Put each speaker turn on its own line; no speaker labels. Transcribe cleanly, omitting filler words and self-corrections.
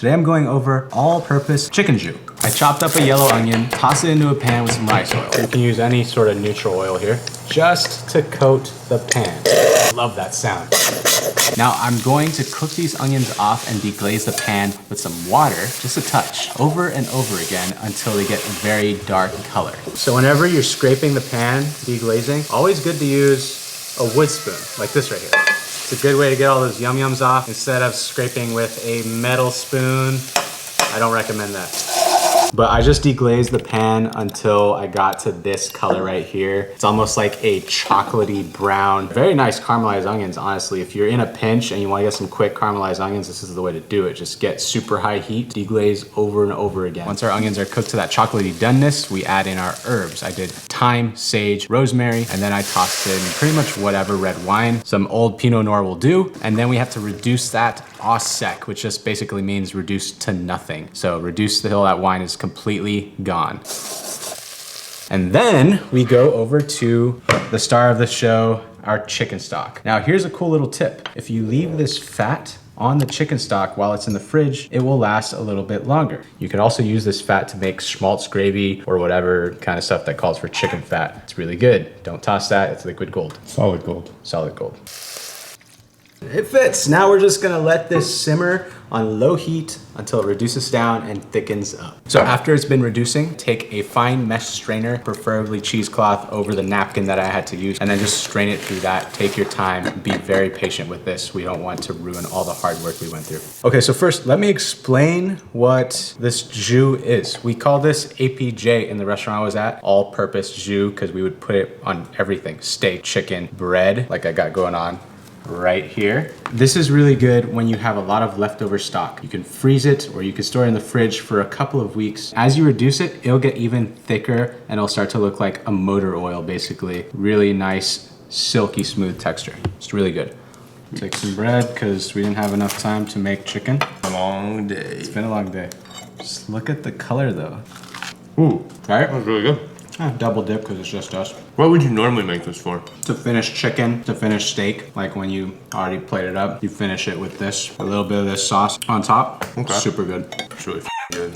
Today I'm going over all-purpose chicken jus. I chopped up a yellow onion, tossed it into a pan with some rice oil. You can use any sort of neutral oil here, just to coat the pan. Love that sound. Now I'm going to cook these onions off and deglaze the pan with some water, just a touch, over and over again until they get a very dark color. So whenever you're scraping the pan, deglazing, always good to use a wood spoon, like this right here. It's a good way to get all those yum-yums off instead of scraping with a metal spoon. I don't recommend that. But I just deglazed the pan until I got to this color right here. It's almost like a chocolatey brown. Very nice caramelized onions, honestly. If you're in a pinch and you want to get some quick caramelized onions, this is the way to do it. Just get super high heat, deglaze over and over again. Once our onions are cooked to that chocolatey doneness, we add in our herbs. I did thyme, sage, rosemary, and then I tossed in pretty much whatever red wine. Some old Pinot Noir will do. And then we have to reduce that au sec, which just basically means reduce to nothing. So reduce until that wine is completely gone. And then we go over to the star of the show, our chicken stock. Now here's a cool little tip. If you leave this fat on the chicken stock while it's in the fridge, it will last a little bit longer. You can also use this fat to make schmaltz gravy or whatever kind of stuff that calls for chicken fat. It's really good. Don't toss that, it's liquid gold.
Solid gold.
Solid gold. It fits. Now we're just gonna let this simmer on low heat until it reduces down and thickens up. So after it's been reducing, take a fine mesh strainer, preferably cheesecloth, over the napkin that I had to use, and then just strain it through that. Take your time, be very patient with this. We don't want to ruin all the hard work we went through. Okay, so first, let me explain what this jus is. We call this APJ in the restaurant I was at, all-purpose jus, because we would put it on everything. Steak, chicken, bread, like I got going on right here. This is really good when you have a lot of leftover stock. You can freeze it or you can store it in the fridge for a couple of weeks. As you reduce it, it'll get even thicker and it'll start to look like a motor oil, basically. Really nice, silky smooth texture. It's really good. Take some bread because we didn't have enough time to make chicken.
A long day.
It's been a long day. Just look at the color though. Ooh, right?
That was really good.
Double dip because it's just us.
What would you normally make this for?
To finish chicken, to finish steak, like when you already plated up, you finish it with this, a little bit of this sauce on top.
Okay.
Super good.
It's really good.